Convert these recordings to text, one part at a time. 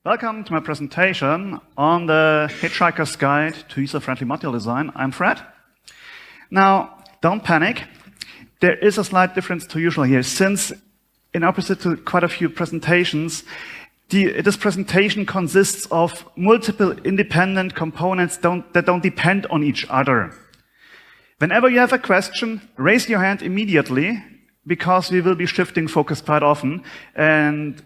Welcome to my presentation on the Hitchhiker's Guide to User-Friendly Module Design. I'm Fred. Now, don't panic. There is a slight difference to usual here, since in opposite to quite a few presentations, this presentation consists of multiple independent components that don't depend on each other. Whenever you have a question, raise your hand immediately, because we will be shifting focus quite often, and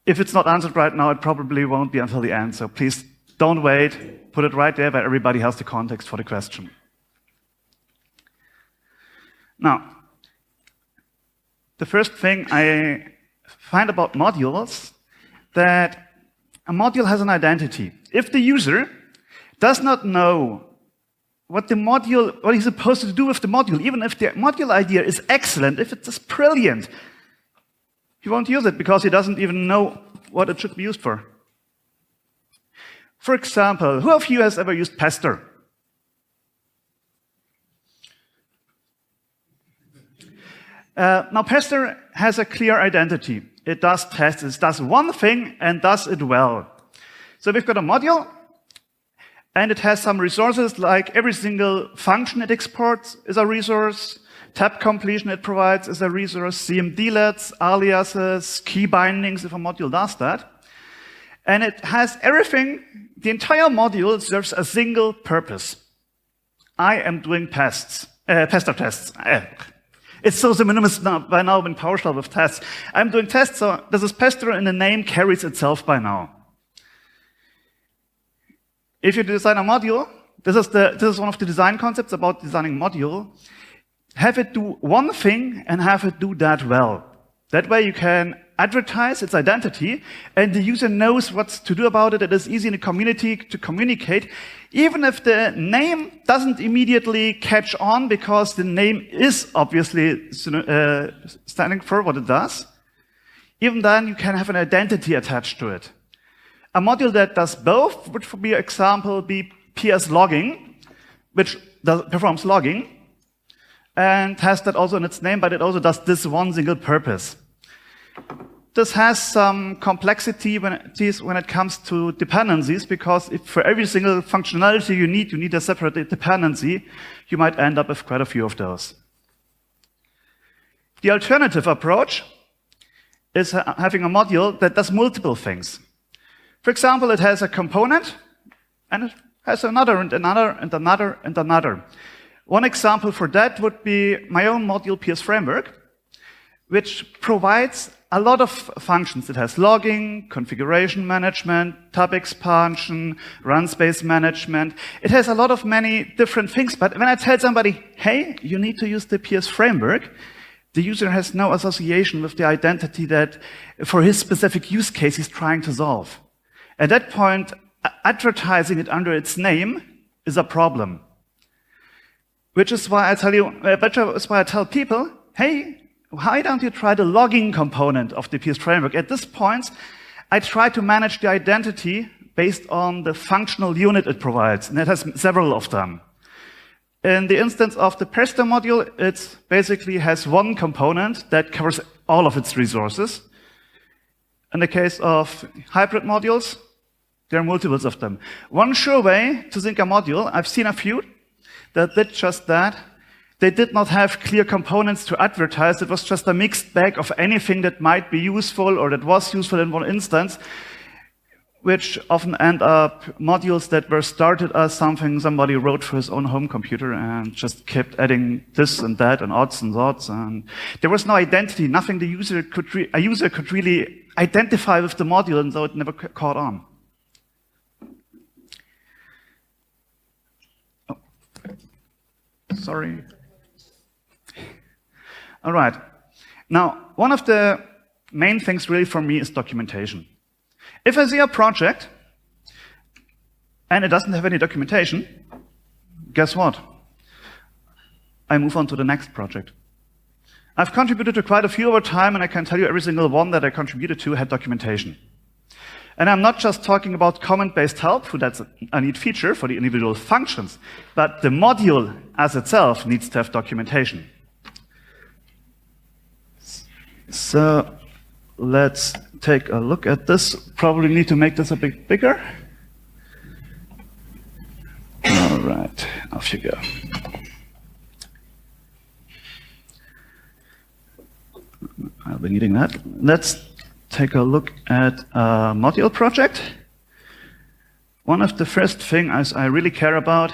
if it's not answered right now, it probably won't be until the end. So please don't wait. Put it right there where everybody has the context for the question. Now, the first thing I find about modules, that a module has an identity. If the user does not know what he's supposed to do with the module, even if the module idea is excellent, if it's just brilliant, he won't use it because he doesn't even know what it should be used for. For example, who of you has ever used Pester? Now, Pester has a clear identity. It does tests. It does one thing and does it well. So we've got a module, and it has some resources, like every single function it exports is a resource. Tab completion it provides is a resource, CMDlets, aliases, key bindings if a module does that. And it has everything. The entire module serves a single purpose. I am doing Pester tests. It's so synonymous by now in PowerShell with tests. I'm doing tests, so this is Pester, and the name carries itself by now. If you design a module, this is one of the design concepts about designing module. Have it do one thing and have it do that well. That way you can advertise its identity and the user knows what to do about it. It is easy in the community to communicate, even if the name doesn't immediately catch on because the name is obviously standing for what it does. Even then you can have an identity attached to it. A module that does both would, for example, be PS logging, which performs logging, and has that also in its name, but it also does this one single purpose. This has some complexity when it comes to dependencies, because if for every single functionality you need a separate dependency, you might end up with quite a few of those. The alternative approach is having a module that does multiple things. For example, it has a component, and it has another, and another, and another, and another. One example for that would be my own module, PS Framework, which provides a lot of functions. It has logging, configuration management, tab expansion, run space management. It has a lot of many different things, but when I tell somebody, hey, you need to use the PS Framework, the user has no association with the identity that for his specific use case he's trying to solve. At that point, advertising it under its name is a problem. Which is why I tell people, hey, why don't you try the logging component of the PS Framework? At this point, I try to manage the identity based on the functional unit it provides, and it has several of them. In the instance of the Pester module, it basically has one component that covers all of its resources. In the case of hybrid modules, there are multiples of them. One sure way to sync a module, I've seen a few that did just that. They did not have clear components to advertise. It was just a mixed bag of anything that might be useful or that was useful in one instance, which often end up modules that were started as something somebody wrote for his own home computer and just kept adding this and that and odds and sods. And there was no identity, nothing a user could really identify with the module, and so it never caught on. Oh. Sorry. All right. Now, one of the main things really for me is documentation. If I see a project and it doesn't have any documentation, guess what? I move on to the next project. I've contributed to quite a few over time, and I can tell you every single one that I contributed to had documentation. And I'm not just talking about comment-based help, that's a neat feature for the individual functions, but the module as itself needs to have documentation. So let's take a look at this. Probably need to make this a bit bigger. All right, off you go. I'll be needing that. Let's take a look at a module project. One of the first things I really care about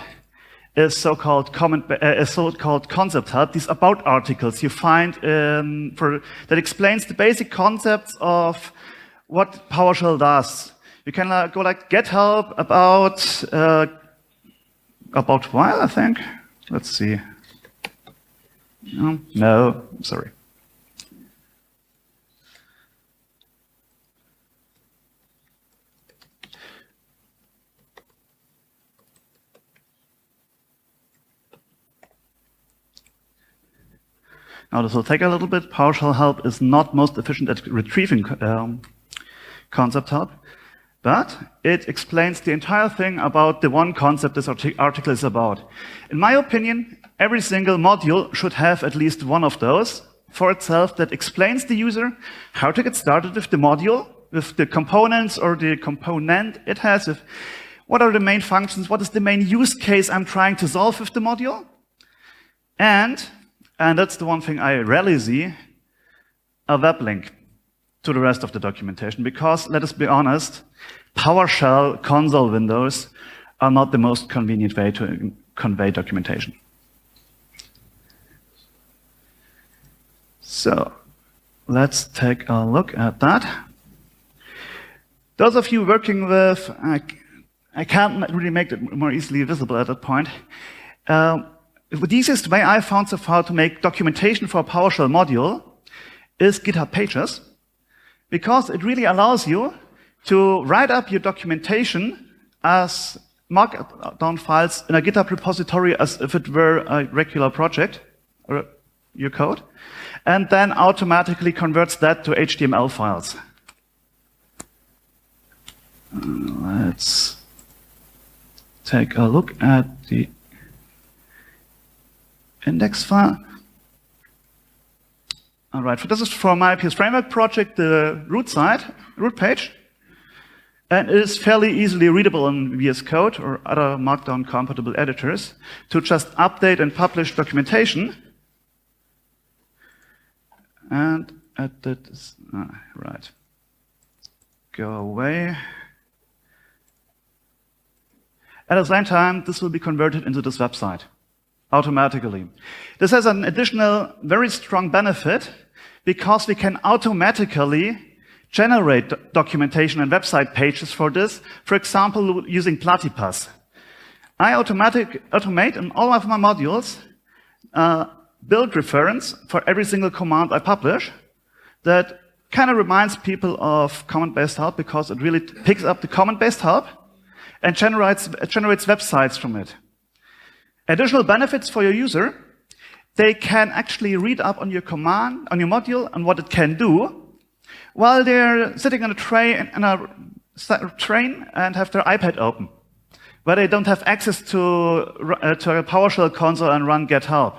is so-called concept help. These about articles you find that explains the basic concepts of what PowerShell does. You can go like get help about while, I think. Let's see. No, sorry. Now this will take a little bit. PowerShell help is not most efficient at retrieving concept help, but it explains the entire thing about the one concept this article is about. In my opinion, every single module should have at least one of those for itself that explains the user how to get started with the module, with the components or the component it has, with what are the main functions, what is the main use case I'm trying to solve with the module, and that's the one thing I rarely see, a web link to the rest of the documentation. Because, let us be honest, PowerShell console windows are not the most convenient way to convey documentation. So, let's take a look at that. Those of you working with, I can't really make it more easily visible at that point. The easiest way I found so far to make documentation for a PowerShell module is GitHub Pages, because it really allows you to write up your documentation as markdown files in a GitHub repository as if it were a regular project, or your code, and then automatically converts that to HTML files. Let's take a look at the index file. All right, so this is for my PS Framework project, the root page. And it is fairly easily readable in VS Code or other Markdown compatible editors to just update and publish documentation. And edit is, right. Go away. At the same time, this will be converted into this website automatically. This has an additional very strong benefit because we can automatically generate documentation and website pages for this, for example, using Platypus. I automate in all of my modules build reference for every single command I publish that kind of reminds people of comment-based help because it really picks up the comment-based help and generates websites from it. Additional benefits for your user, they can actually read up on your command, on your module, and what it can do, while they're sitting on a train and have their iPad open, where they don't have access to a PowerShell console and run get help.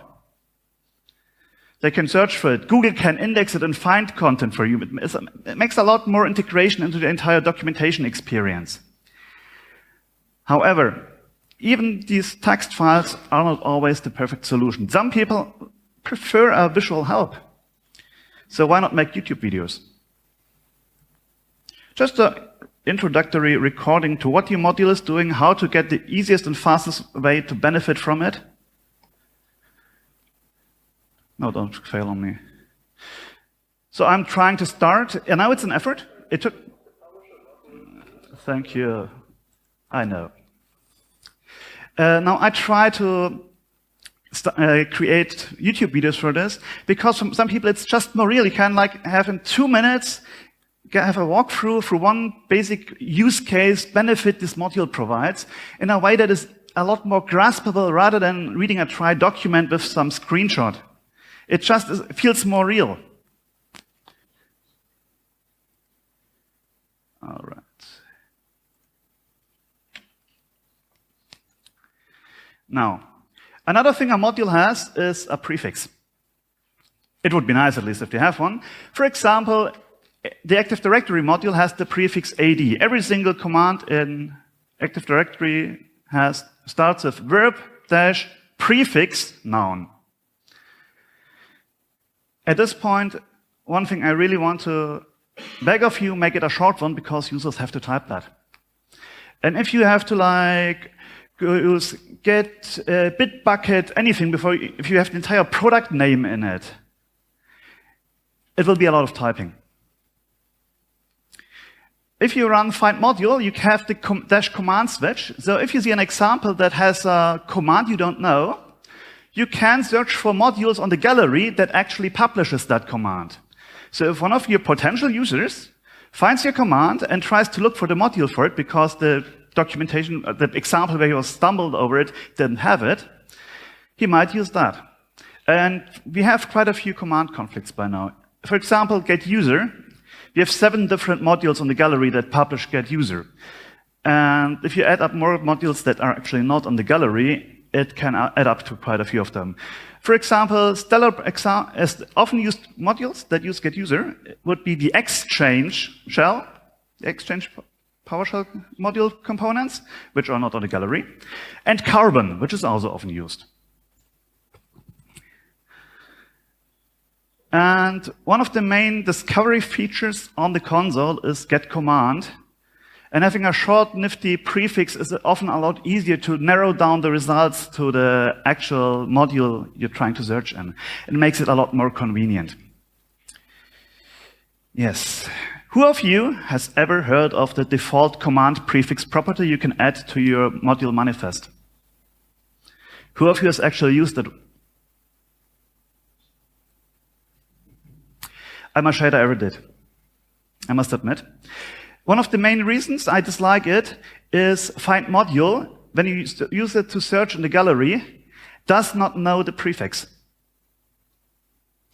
They can search for it. Google can index it and find content for you. It makes a lot more integration into the entire documentation experience. However, even these text files are not always the perfect solution. Some people prefer a visual help. So why not make YouTube videos? Just an introductory recording to what your module is doing, how to get the easiest and fastest way to benefit from it. No, don't fail on me. So I'm trying to start, and now it's an effort. It took... Thank you. I know. Now I try to create YouTube videos for this, because for some people it's just more real. You can like have in 2 minutes, have a walkthrough through one basic use case benefit this module provides in a way that is a lot more graspable rather than reading a dry document with some screenshot. It just feels more real. All right. Now, another thing a module has is a prefix. It would be nice, at least, if you have one. For example, the Active Directory module has the prefix AD. Every single command in Active Directory starts with verb dash prefix noun. At this point, one thing I really want to beg of you, make it a short one, because users have to type that. And if you have to use get, Bitbucket, anything if you have the entire product name in it, it will be a lot of typing. If you run find module, you have the dash command switch. So if you see an example that has a command you don't know, you can search for modules on the gallery that actually publishes that command. So if one of your potential users finds your command and tries to look for the module for it because the documentation, the example where he stumbled over it didn't have it, he might use that. And we have quite a few command conflicts by now. For example, get user. We have 7 different modules on the gallery that publish get user. And if you add up more modules that are actually not on the gallery, it can add up to quite a few of them. For example, as often used modules that use get user would be the exchange shell, the exchange PowerShell module components, which are not on the gallery, and carbon, which is also often used. And one of the main discovery features on the console is get command. And having a short, nifty prefix is often a lot easier to narrow down the results to the actual module you're trying to search in. It makes it a lot more convenient. Yes. Who of you has ever heard of the default command prefix property you can add to your module manifest? Who of you has actually used it? I'm ashamed I ever did, I must admit. One of the main reasons I dislike it is find module, when you use it to search in the gallery, does not know the prefix,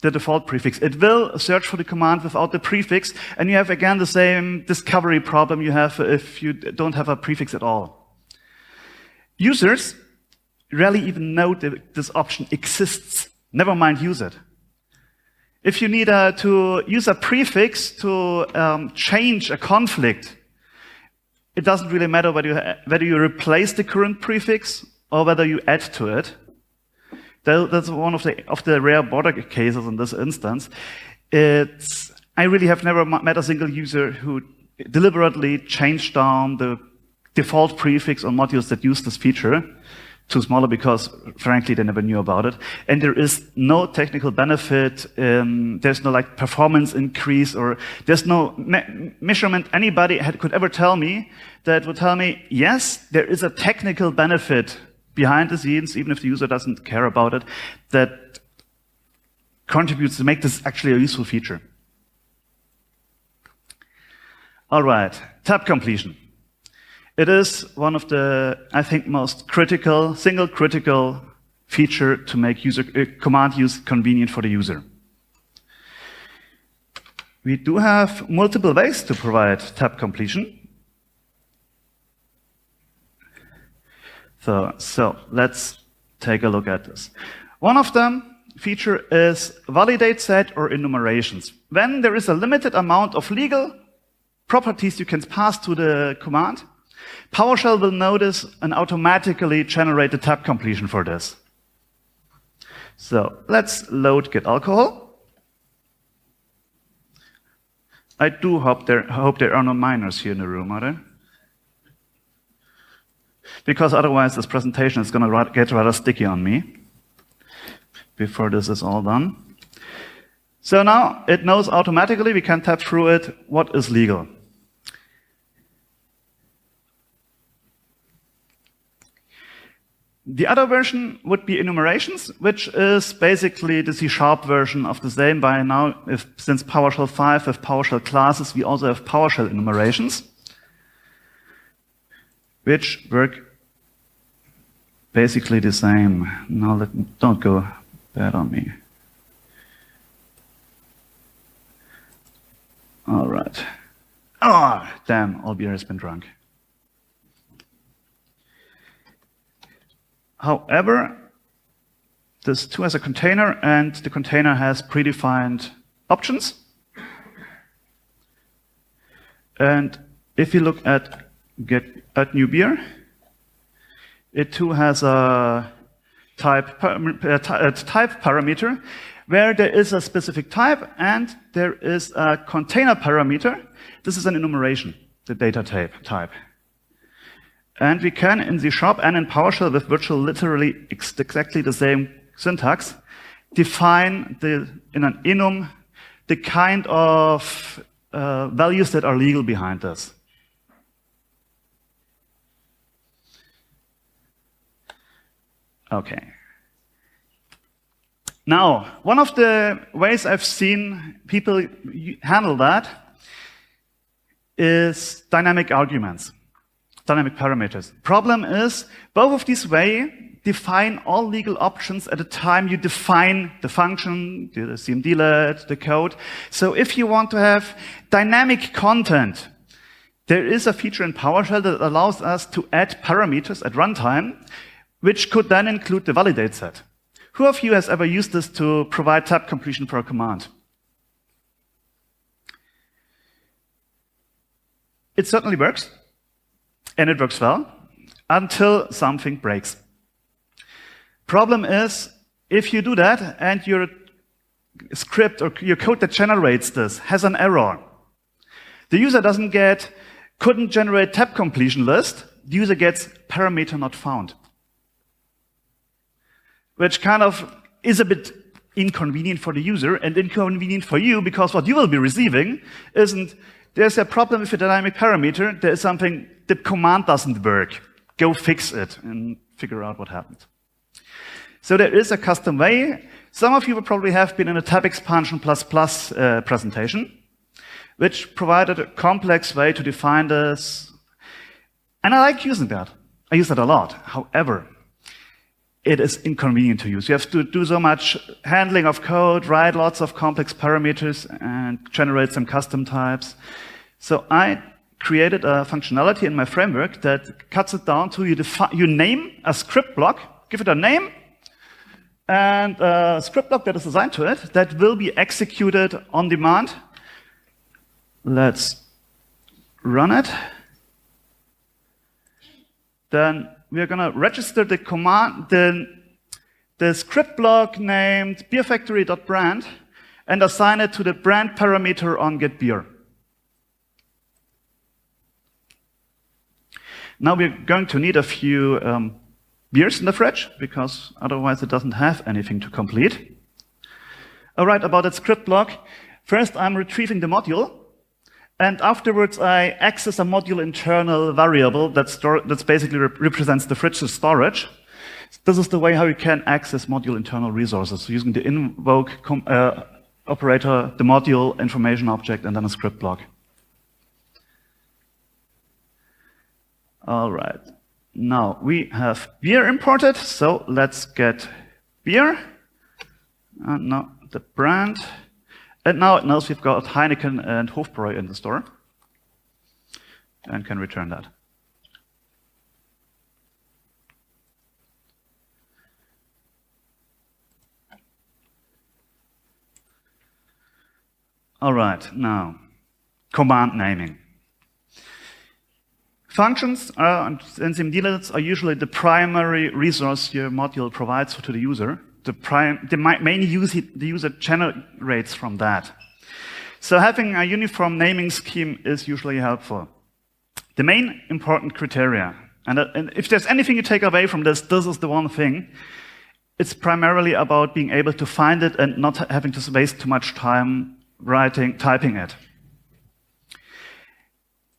the default prefix. It will search for the command without the prefix, and you have again the same discovery problem you have if you don't have a prefix at all. Users rarely even know that this option exists, never mind use it. If you need to use a prefix to change a conflict, it doesn't really matter whether you replace the current prefix or whether you add to it. That's one of the rare border cases in this instance. I really have never met a single user who deliberately changed down the default prefix on modules that use this feature to smaller because, frankly, they never knew about it. And there is no technical benefit, there's no performance increase, or there's no measurement anybody could ever tell me that would tell me, yes, there is a technical benefit behind the scenes, even if the user doesn't care about it, that contributes to make this actually a useful feature. All right, tab completion. It is one of the, I think, most critical, single critical feature to make command use convenient for the user. We do have multiple ways to provide tab completion. So let's take a look at this. One of them feature is validate set or enumerations. When there is a limited amount of legal properties you can pass to the command, PowerShell will notice and automatically generate the tab completion for this. So let's load get alcohol. I do hope there are no minors here in the room, are there? Because otherwise this presentation is going to get rather sticky on me before this is all done. So now it knows automatically, we can tab through it, what is legal. The other version would be enumerations, which is basically the C# version of the same. By now, since PowerShell 5 with PowerShell classes, we also have PowerShell enumerations, which work basically the same. Now, don't go bad on me. All right. Oh, damn, all beer has been drunk. However, this too has a container, and the container has predefined options. And if you look at add new beer, it too has a type parameter where there is a specific type and there is a container parameter. This is an enumeration, the data type. And we can, in C# and in PowerShell with virtual literally exactly the same syntax, define in an enum the kind of values that are legal behind this. Okay. Now, one of the ways I've seen people handle that is dynamic arguments, dynamic parameters. Problem is, both of these ways define all legal options at the time you define the function, the cmdlet, the code. So if you want to have dynamic content, there is a feature in PowerShell that allows us to add parameters at runtime, which could then include the validate set. Who of you has ever used this to provide tab completion for a command? It certainly works, and it works well, until something breaks. Problem is, if you do that, and your script or your code that generates this has an error, the user couldn't generate tab completion list, the user gets parameter not found. Which kind of is a bit inconvenient for the user and inconvenient for you, because what you will be receiving isn't, there's a problem with a dynamic parameter, there is something, the command doesn't work. Go fix it and figure out what happened. So there is a custom way. Some of you will probably have been in a tab expansion ++ presentation, which provided a complex way to define this. And I like using that. I use that a lot. However, it is inconvenient to use. You have to do so much handling of code, write lots of complex parameters, and generate some custom types. So I created a functionality in my framework that cuts it down to you name a script block, give it a name, and a script block that is assigned to it that will be executed on demand. Let's run it. Then we are going to register the command, the script block named beerfactory.brand, and assign it to the brand parameter on getBeer. Now we're going to need a few beers in the fridge, because otherwise it doesn't have anything to complete. All right, about that script block. First, I'm retrieving the module. And afterwards, I access a module internal variable that basically represents the fridge's storage. This is the way how you can access module internal resources, so using the invoke operator, the module information object, and then a script block. All right. Now we have beer imported, so let's get beer. And now the brand. And now it knows we've got Heineken and Hofbräu in the store, and can return that. All right, now, command naming. Functions and cmdlets are usually the primary resource your module provides to the user. The main use the user generates from that. So having a uniform naming scheme is usually helpful. The main important criteria, and if there's anything you take away from this is the one thing. It's primarily about being able to find it and not having to waste too much time typing it.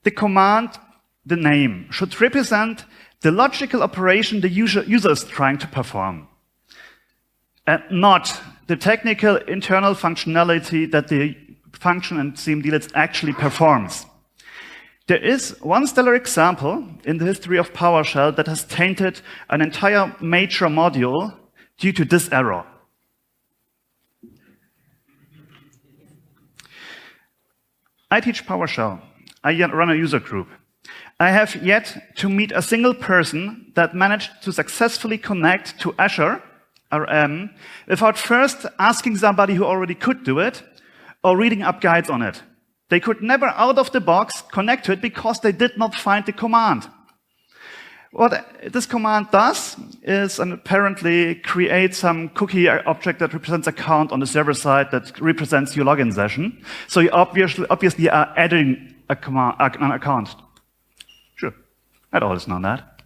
The command, the name, should represent the logical operation the user is trying to perform, and not the technical internal functionality that the function in cmdlets actually performs. There is one stellar example in the history of PowerShell that has tainted an entire major module due to this error. I teach PowerShell. I run a user group. I have yet to meet a single person that managed to successfully connect to Azure RM without first asking somebody who already could do it or reading up guides on it. They could never out of the box connect to it because they did not find the command. What this command does is apparently create some cookie object that represents a count on the server side that represents your login session. So you obviously are adding a command, an account. Sure, I'd always known that.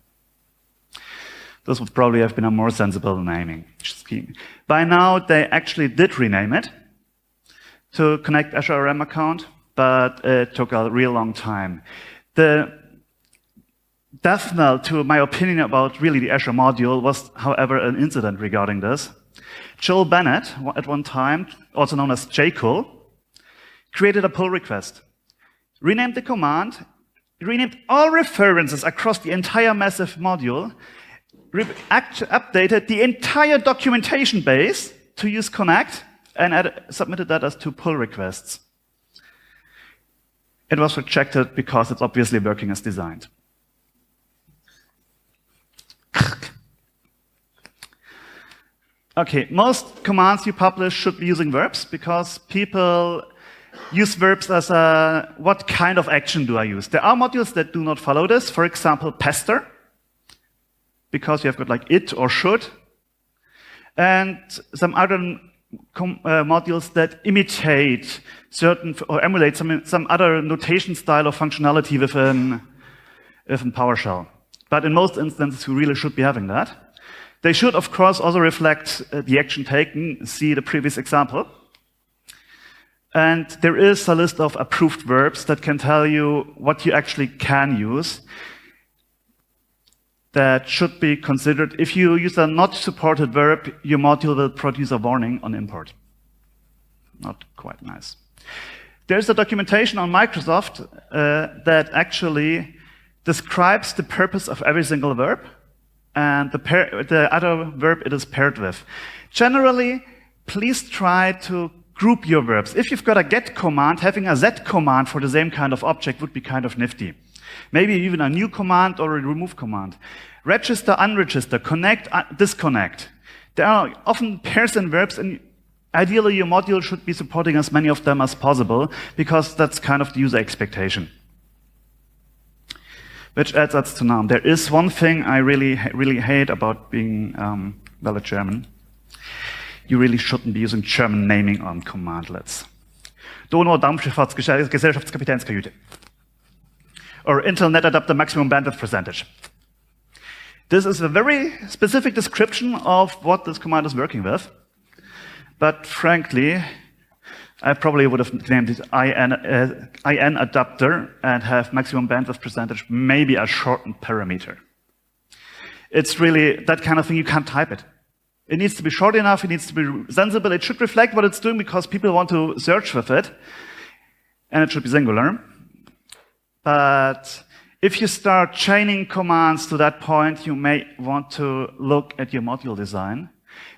This would probably have been a more sensible naming scheme. By now, they actually did rename it to connect Azure RM account, but it took a real long time. The death knell to my opinion about really the Azure module was, however, an incident regarding this. Joel Bennett, at one time, also known as JCool, created a pull request, renamed the command, renamed all references across the entire massive module, updated the entire documentation base to use connect, and submitted that as 2 pull requests. It was rejected because it's obviously working as designed. Okay, most commands you publish should be using verbs because people use verbs as a, what kind of action do I use? There are modules that do not follow this. For example, pester, because you have got like it or should. And some other modules that imitate certain, or emulate some other notation style or functionality within PowerShell. But in most instances, we really should be having that. They should, of course, also reflect the action taken. See the previous example. And there is a list of approved verbs that can tell you what you actually can use that should be considered. If you use a not supported verb, your module will produce a warning on import. Not quite nice. There's a documentation on Microsoft that actually describes the purpose of every single verb and the other verb it is paired with. Generally, please try to group your verbs. If you've got a get command, having a z command for the same kind of object would be kind of nifty. Maybe even a new command or a remove command. Register, unregister, connect, disconnect. There are often pairs in verbs, and ideally your module should be supporting as many of them as possible, because that's kind of the user expectation. Which adds us to now. There is one thing I really hate about being a German. You really shouldn't be using German naming on commandlets. Donau-Dampfschifffahrtsgesellschaftskapitänskajüte. Or Internet Adapter Maximum Bandwidth Percentage. This is a very specific description of what this command is working with. But frankly, I probably would have named it IN adapter and have maximum bandwidth percentage, maybe a shortened parameter. It's really that kind of thing, you can't type it. It needs to be short enough, it needs to be sensible, it should reflect what it's doing because people want to search with it, and it should be singular. But if you start chaining commands to that point, you may want to look at your module design.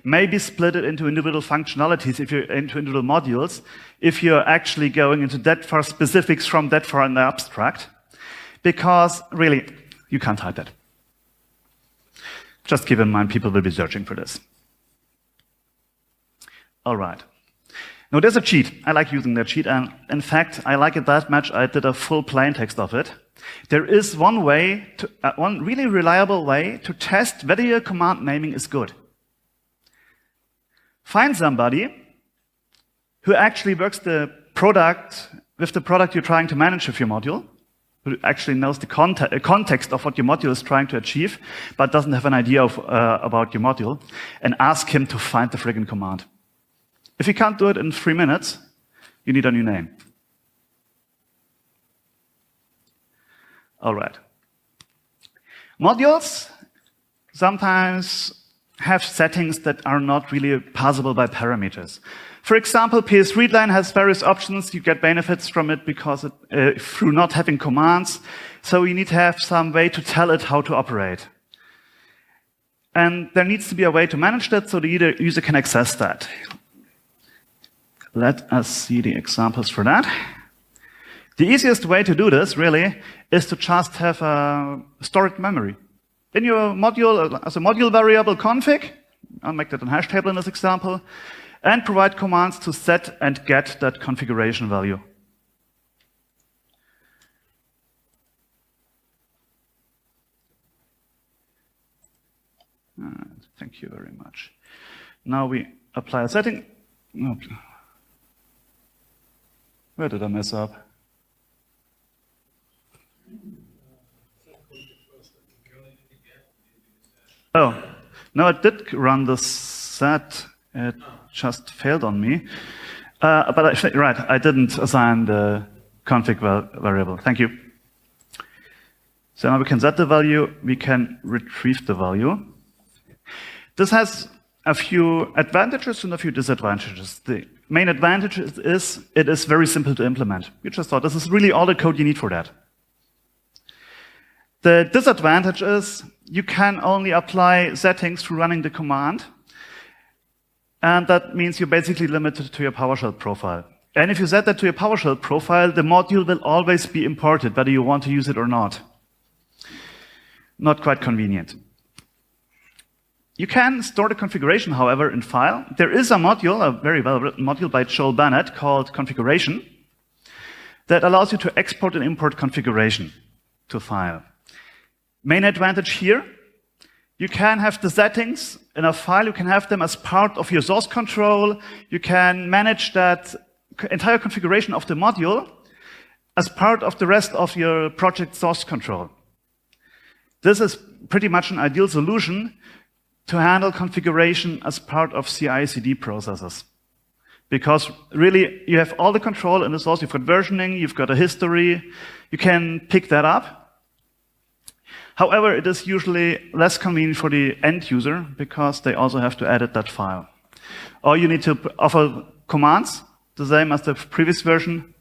Maybe split it into individual functionalities, if you're into individual modules, if you're actually going into that far specifics from that far in the abstract, because really, you can't hide that. Just keep in mind, people will be searching for this. All right. Now there's a cheat. I like using that cheat, and in fact, I like it that much, I did a full plain text of it. There is one way, one really reliable way to test whether your command naming is good. Find somebody who actually works with the product you're trying to manage with your module, who actually knows the context of what your module is trying to achieve, but doesn't have an idea about your module, and ask him to find the friggin' command. If you can't do it in 3 minutes, you need a new name. All right. Modules sometimes have settings that are not really passable by parameters. For example, PS readline has various options. You get benefits from it because through not having commands. So you need to have some way to tell it how to operate. And there needs to be a way to manage that so the user can access that. Let us see the examples for that. The easiest way to do this, really, is to just have a stored memory. In your module, as a module variable config, I'll make that a hash table in this example, and provide commands to set and get that configuration value. Thank you very much. Now we apply a setting. Oh, where did I mess up? Oh, no, it did run the set. It just failed on me. Right, I didn't assign the config variable. Thank you. So now we can set the value. We can retrieve the value. This has a few advantages and a few disadvantages. The main advantage is it is very simple to implement. You just thought this is really all the code you need for that. The disadvantage is you can only apply settings through running the command. And that means you're basically limited to your PowerShell profile. And if you set that to your PowerShell profile, the module will always be imported, whether you want to use it or not. Not quite convenient. You can store the configuration, however, in file. There is a module, a very well-written module by Joel Bennett called configuration that allows you to export and import configuration to file. Main advantage here, you can have the settings in a file, you can have them as part of your source control, you can manage that entire configuration of the module as part of the rest of your project source control. This is pretty much an ideal solution to handle configuration as part of CI/CD processes. Because really, you have all the control in the source, you've got versioning, you've got a history, you can pick that up. However, it is usually less convenient for the end user because they also have to edit that file. Or you need to offer commands, the same as the previous version,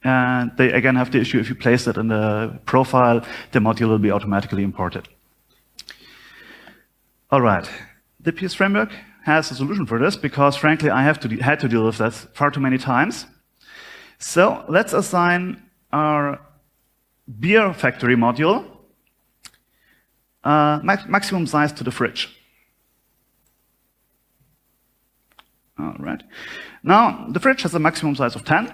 and they again have the issue if you place it in the profile, the module will be automatically imported. All right, the PS framework has a solution for this because frankly I had to deal with that far too many times. So let's assign our beer factory module maximum size to the fridge. All right. Now, the fridge has a maximum size of 10,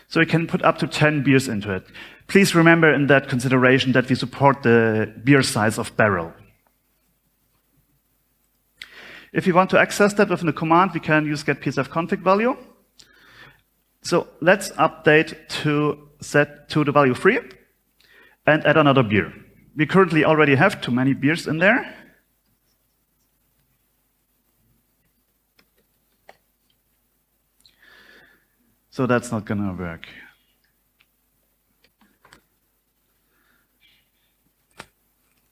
so you can put up to 10 beers into it. Please remember in that consideration that we support the beer size of barrel. If you want to access that within the command, we can use get psfconfig value. So let's update to set to the value 3 and add another beer. We currently already have too many beers in there. So that's not going to work.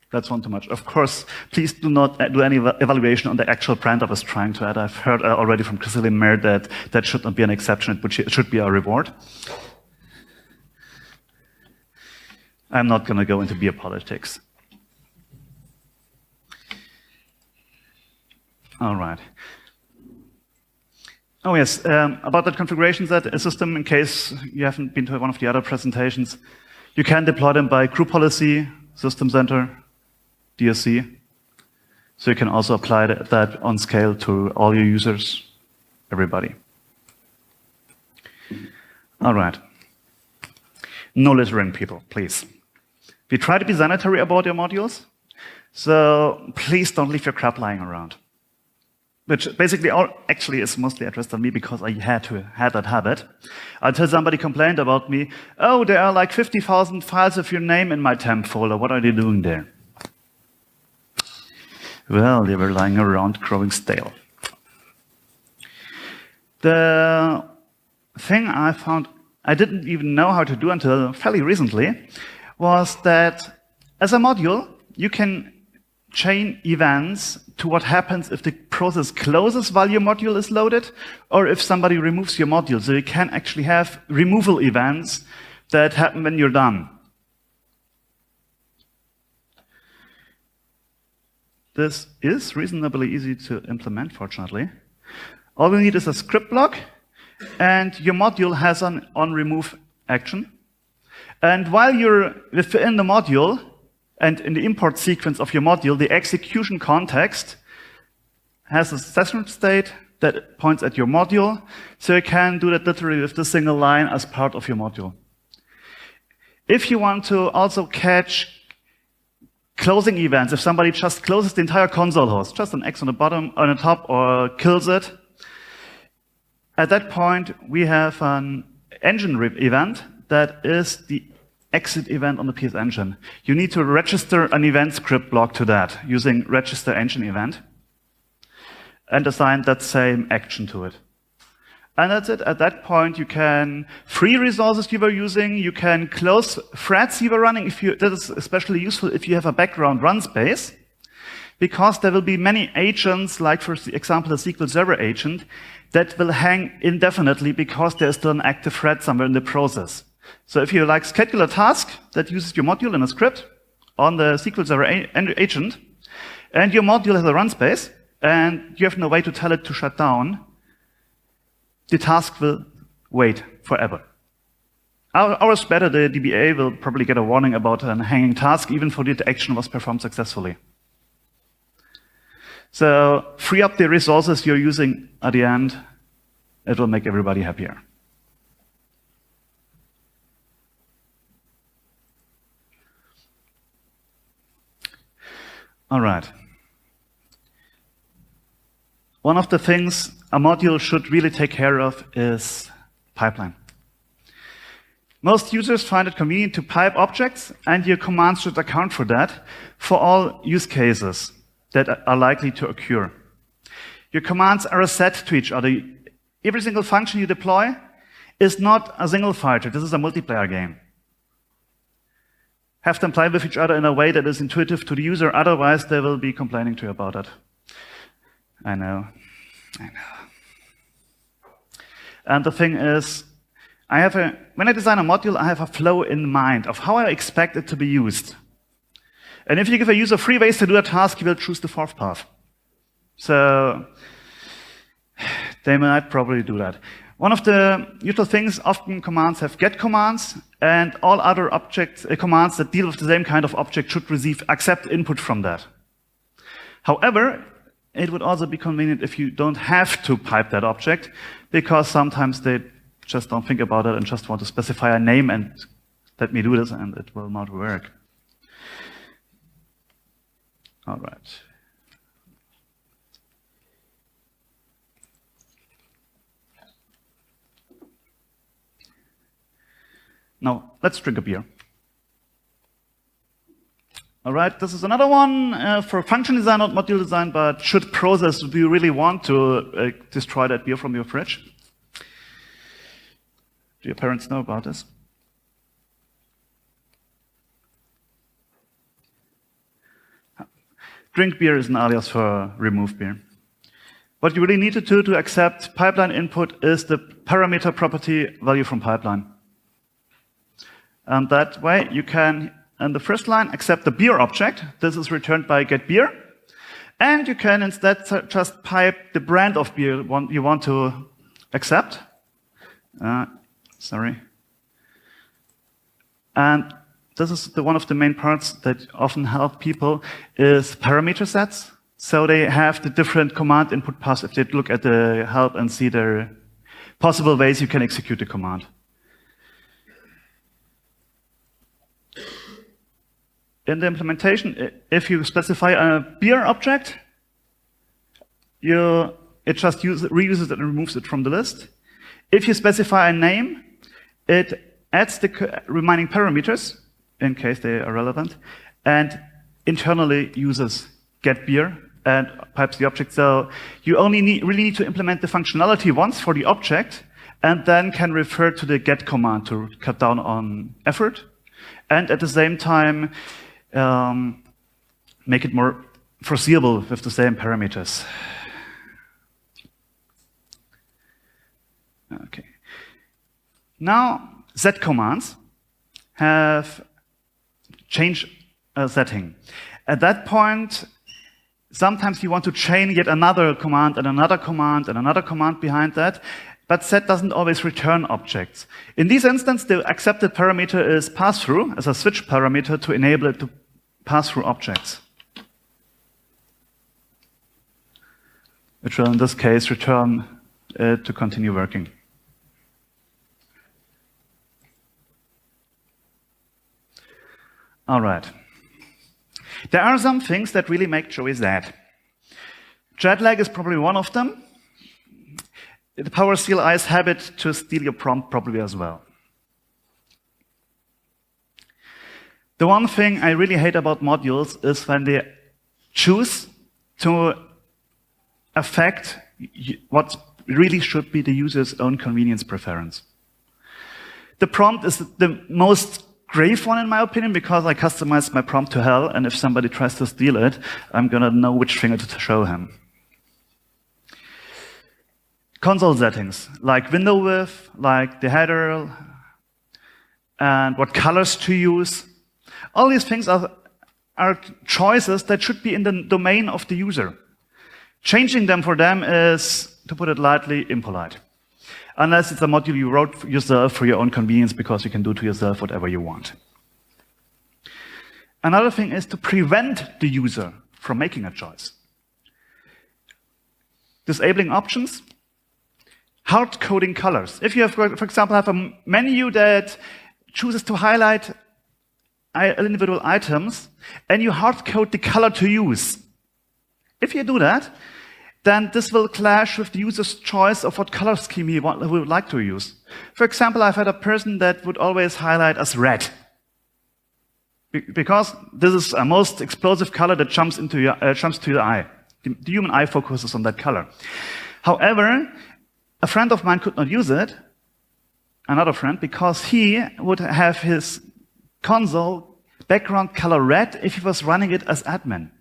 That's one too much. Of course, please do not do any evaluation on the actual brand I was trying to add. I've heard already from Christine Mayer that that should not be an exception, it should be a reward. I'm not going to go into beer politics. All right. Oh yes, about that configuration system, in case you haven't been to one of the other presentations, you can deploy them by group policy, system center, DSC. So you can also apply that on scale to all your users, everybody. All right. No littering, people, please. We try to be sanitary about your modules, so please don't leave your crap lying around. Which basically actually is mostly addressed on me because I had that habit. Until somebody complained about me, oh, there are like 50,000 files with your name in my temp folder, what are they doing there? Well, they were lying around growing stale. The thing I found I didn't even know how to do until fairly recently was that as a module, you can chain events to what happens if the process closes while your module is loaded, or if somebody removes your module. So you can actually have removal events that happen when you're done. This is reasonably easy to implement, fortunately. All we need is a script block, and your module has an onRemove action. And while you're within the module, and in the import sequence of your module, the execution context has a session state that points at your module, so you can do that literally with the single line as part of your module. If you want to also catch closing events, if somebody just closes the entire console host, just an X on the bottom, on the top, or kills it, at that point, we have an engine event that is the exit event on the PS Engine. You need to register an event script block to that using register engine event and assign that same action to it. And that's it. At that point, you can free resources you were using. You can close threads you were running. That is especially useful if you have a background run space, because there will be many agents, like for example, a SQL Server agent, that will hang indefinitely because there's still an active thread somewhere in the process. So if you like schedule a task that uses your module in a script on the SQL Server agent, and your module has a run space, and you have no way to tell it to shut down, the task will wait forever. Hours better, the DBA will probably get a warning about a hanging task, even though the action was performed successfully. So free up the resources you're using at the end. It will make everybody happier. All right. One of the things a module should really take care of is pipeline. Most users find it convenient to pipe objects, and your commands should account for that for all use cases that are likely to occur. Your commands are a set to each other. Every single function you deploy is not a single fighter. This is a multiplayer game. Have them play with each other in a way that is intuitive to the user, otherwise they will be complaining to you about it. I know. And the thing is, when I design a module, I have a flow in mind of how I expect it to be used. And if you give a user 3 ways to do a task, he will choose the 4th path. So they might probably do that. One of the usual things, often commands have get commands, and all other commands that deal with the same kind of object should accept input from that. However, it would also be convenient if you don't have to pipe that object, because sometimes they just don't think about it and just want to specify a name and let me do this, and it will not work. All right. Now, let's drink a beer. All right, this is another one for function design, not module design, but should process, do you really want to destroy that beer from your fridge? Do your parents know about this? Drink beer is an alias for remove beer. What you really need to do to accept pipeline input is the parameter property value from pipeline. And that way you can, in the first line, accept the beer object. This is returned by getBeer. And you can instead just pipe the brand of beer you want to accept. Sorry. And this is one of the main parts that often help people is parameter sets. So they have the different command input paths if they look at the help and see the possible ways you can execute the command. In the implementation, if you specify a beer object, it just reuses it and removes it from the list. If you specify a name, it adds the remaining parameters, in case they are relevant, and internally uses getBeer and pipes the object. So you only really need to implement the functionality once for the object, and then can refer to the get command to cut down on effort, and at the same time make it more foreseeable with the same parameters. Okay. Now, Z commands have changed a setting. At that point, sometimes you want to chain yet another command and another command and another command behind that, but Z doesn't always return objects. In this instance, the accepted parameter is pass-through as a switch parameter to enable it to pass through objects, which will in this case return it to continue working. All right. There are some things that really make Joey sad. Jet lag is probably one of them. The PowerShell I's habit to steal your prompt probably as well. The one thing I really hate about modules is when they choose to affect what really should be the user's own convenience preference. The prompt is the most grave one in my opinion because I customize my prompt to hell, and if somebody tries to steal it, I'm gonna know which finger to show him. Console settings, like window width, like the header, and what colors to use. All these things are choices that should be in the domain of the user. Changing them for them is, to put it lightly, impolite. Unless it's a module you wrote yourself for your own convenience, because you can do to yourself whatever you want. Another thing is to prevent the user from making a choice. Disabling options. Hard coding colors. If you have, for example, have a menu that chooses to highlight individual items, and you hard code the color to use. If you do that, then this will clash with the user's choice of what color scheme he would like to use. For example, I've had a person that would always highlight as red, because this is a most explosive color that jumps to your eye. The human eye focuses on that color. However, a friend of mine could not use it, another friend, because he would have his console background color red if he was running it as admin.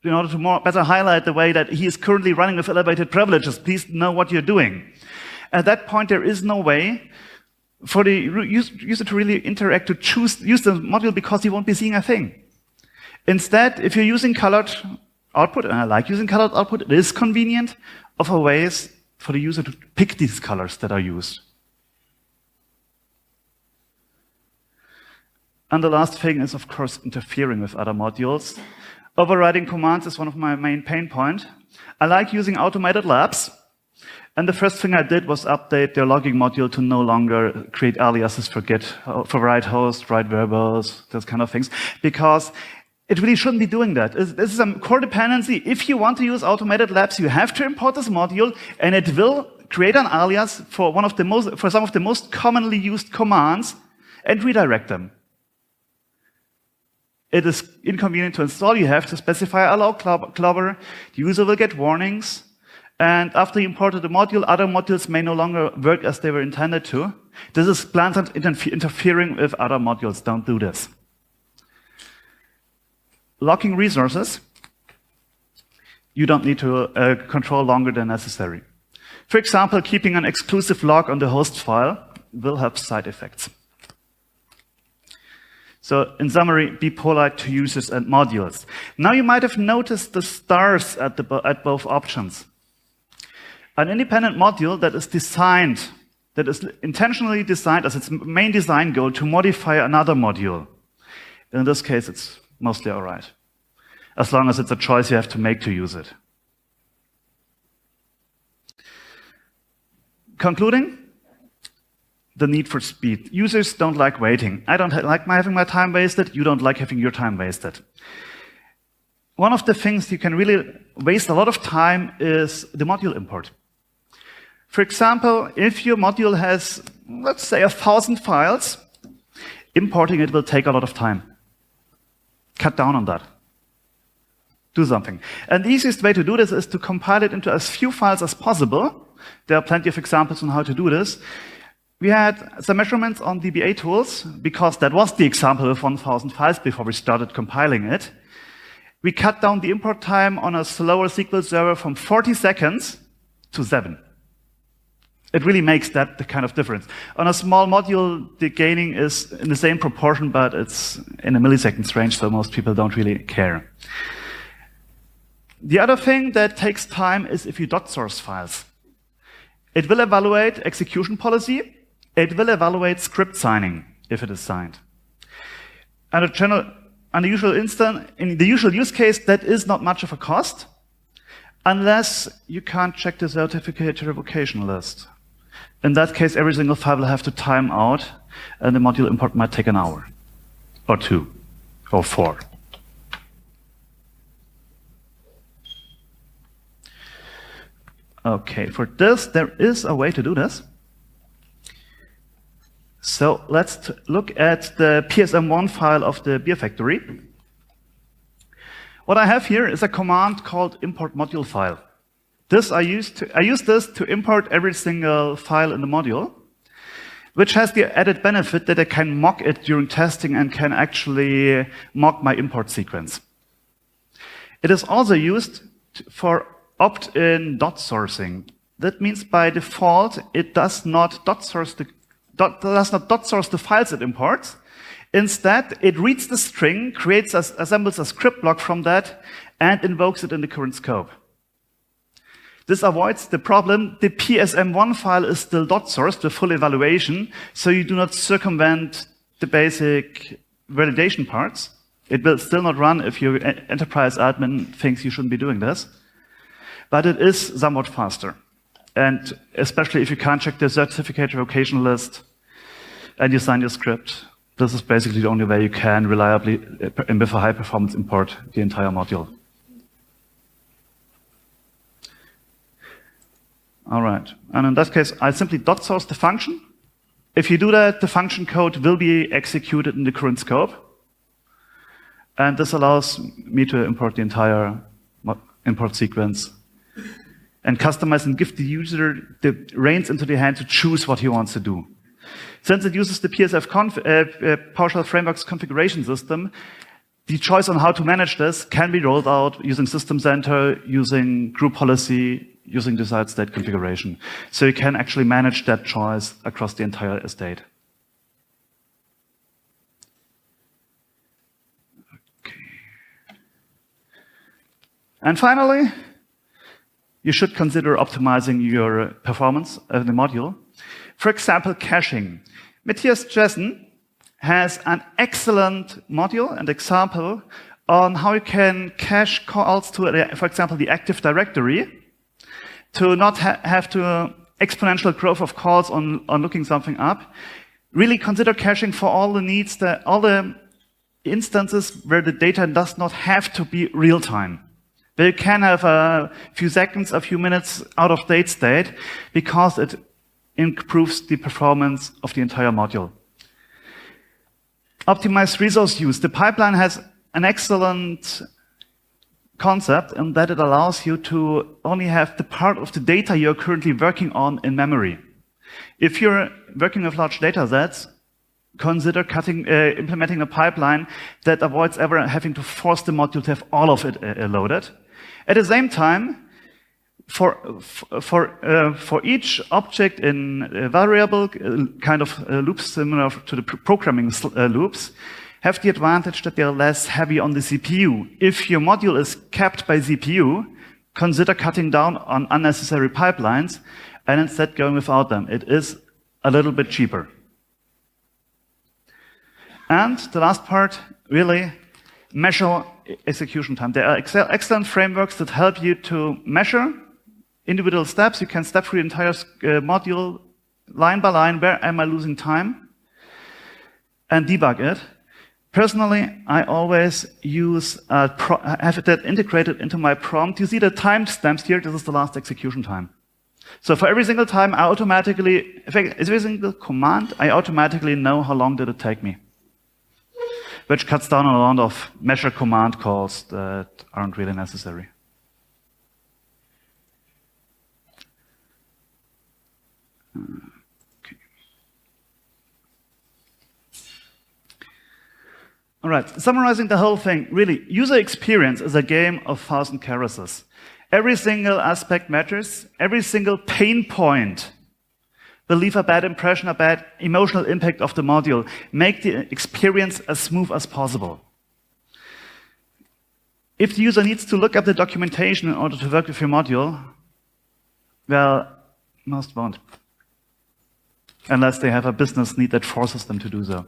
In order to better highlight the way that he is currently running with elevated privileges, please know what you're doing. At that point, there is no way for the user to really interact, to use the module, because he won't be seeing a thing. Instead, if you're using colored output, and I like using colored output, it is convenient, offer ways for the user to pick these colors that are used. And the last thing is, of course, interfering with other modules. Overriding commands is one of my main pain points. I like using automated labs. And the first thing I did was update their logging module to no longer create aliases for write host, write verbals, those kind of things, because it really shouldn't be doing that. This is a core dependency. If you want to use automated labs, you have to import this module, and it will create an alias for some of the most commonly used commands and redirect them. It is inconvenient to install. You have to specify allow clobber. The user will get warnings. And after you imported the module, other modules may no longer work as they were intended to. This is blatant interfering with other modules. Don't do this. Locking resources. You don't need to control longer than necessary. For example, keeping an exclusive log on the host file will have side effects. So, in summary, be polite to users and modules. Now you might have noticed the stars at both options. An independent module that is intentionally designed as its main design goal to modify another module. In this case, it's mostly all right, as long as it's a choice you have to make to use it. Concluding, the need for speed. Users don't like waiting. I don't like having my time wasted. You don't like having your time wasted. One of the things you can really waste a lot of time is the module import. For example, if your module has, let's say, 1,000 files, importing it will take a lot of time. Cut down on that. Do something. And the easiest way to do this is to compile it into as few files as possible. There are plenty of examples on how to do this. We had some measurements on DBA tools, because that was the example of 1,000 files before we started compiling it. We cut down the import time on a slower SQL server from 40 seconds to 7. It really makes that the kind of difference. On a small module, the gaining is in the same proportion, but it's in a milliseconds range, so most people don't really care. The other thing that takes time is if you .source files. It will evaluate execution policy. It will evaluate script signing, if it is signed. And in the usual use case, that is not much of a cost, unless you can't check the certificate revocation list. In that case, every single file will have to time out, and the module import might take an hour, or 2, or 4. Okay, for this, there is a way to do this. So let's look at the PSM1 file of the beer factory. What I have here is a command called import module file. I use this to import every single file in the module, which has the added benefit that I can mock it during testing and can actually mock my import sequence. It is also used for opt-in dot sourcing. That means by default, it does not dot source the files it imports. Instead, it reads the string, assembles a script block from that, and invokes it in the current scope. This avoids the problem. The PSM1 file is still dot sourced with full evaluation, so you do not circumvent the basic validation parts. It will still not run if your enterprise admin thinks you shouldn't be doing this. But it is somewhat faster. And especially if you can't check the certificate revocation list and you sign your script, this is basically the only way you can reliably, and with a high performance, import the entire module. All right. And in that case, I simply dot source the function. If you do that, the function code will be executed in the current scope. And this allows me to import the entire import sequence and customize and give the user the reins into the hand to choose what he wants to do. Since it uses the PowerShell Framework's configuration system, the choice on how to manage this can be rolled out using System Center, using group policy, using desired state configuration. So you can actually manage that choice across the entire estate. And finally, you should consider optimizing your performance of the module. For example, caching. Matthias Jessen has an excellent module and example on how you can cache calls to, for example, the Active Directory to not have to exponential growth of calls on looking something up. Really consider caching for all the needs, all the instances where the data does not have to be real time. Where you can have a few seconds, a few minutes out of date state because it improves the performance of the entire module. Optimize resource use. The pipeline has an excellent concept in that it allows you to only have the part of the data you're currently working on in memory. If you're working with large data sets, consider implementing a pipeline that avoids ever having to force the module to have all of it loaded. At the same time, for each object in a variable kind of loops similar to the programming loops, have the advantage that they're less heavy on the CPU. If your module is capped by CPU, consider cutting down on unnecessary pipelines and instead going without them. It is a little bit cheaper. And the last part, really, measure execution time. There are excellent frameworks that help you to measure individual steps. You can step through the entire module line by line. Where am I losing time? And debug it. Personally, I always have that integrated into my prompt. You see the timestamps here. This is the last execution time. So for every single time, every single command, I automatically know how long did it take me, which cuts down on a lot of measure command calls that aren't really necessary. Okay. All right, summarizing the whole thing, really, user experience is a game of 1,000 characters. Every single aspect matters. Every single pain point will leave a bad impression, a bad emotional impact of the module. Make the experience as smooth as possible. If the user needs to look up the documentation in order to work with your module, well, most won't. Unless they have a business need that forces them to do so.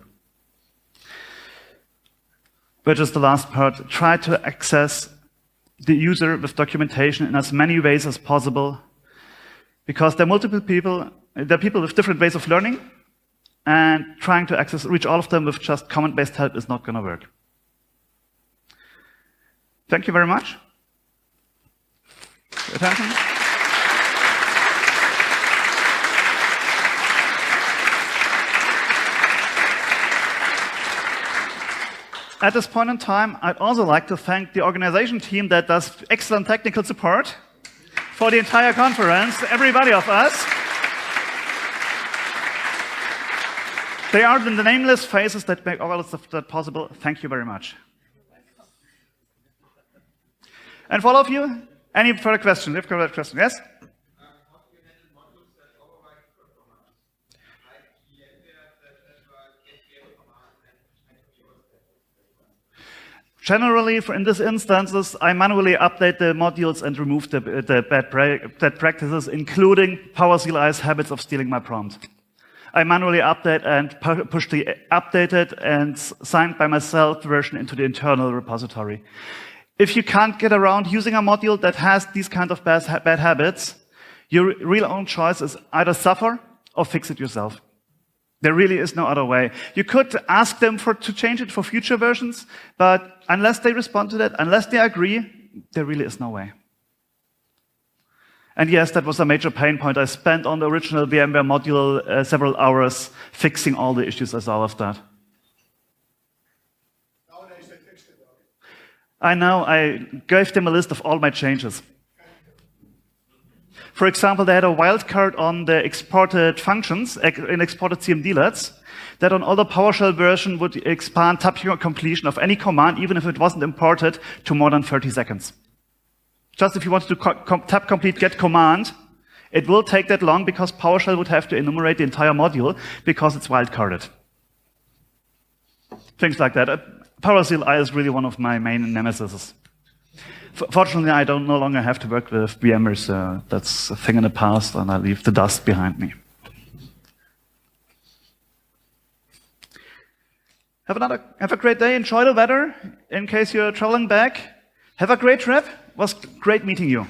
Which is the last part. Try to access the user with documentation in as many ways as possible, because there are multiple people, there are people with different ways of learning, and trying to reach all of them with just comment-based help is not going to work. Thank you very much for your attention. At this point in time, I'd also like to thank the organization team that does excellent technical support for the entire conference, everybody of us. They are the nameless faces that make all of that possible. Thank you very much. And for all of you, any further questions? If further question, yes? Generally, in these instances, I manually update the modules and remove the bad practices, including PowerShell's habits of stealing my prompt. I manually update and push the updated and signed by myself version into the internal repository. If you can't get around using a module that has these kind of bad habits, your real own choice is either suffer or fix it yourself. There really is no other way. You could ask them to change it for future versions, but unless they respond to that, unless they agree, there really is no way. And yes, that was a major pain point. I spent on the original VMware module several hours fixing all the issues as all of that. Nowadays they fixed it. I know, I gave them a list of all my changes. For example, they had a wildcard on the exported functions in exported CMDlets that on other PowerShell version would expand tab completion of any command, even if it wasn't imported, to more than 30 seconds. Just if you wanted to tab complete get command, it will take that long because PowerShell would have to enumerate the entire module because it's wildcarded. Things like that. PowerShell is really one of my main nemesis. Fortunately, I no longer have to work with VMware, so that's a thing in the past, and I leave the dust behind me. Have a great day. Enjoy the weather. In case you're traveling back, have a great trip. It was great meeting you.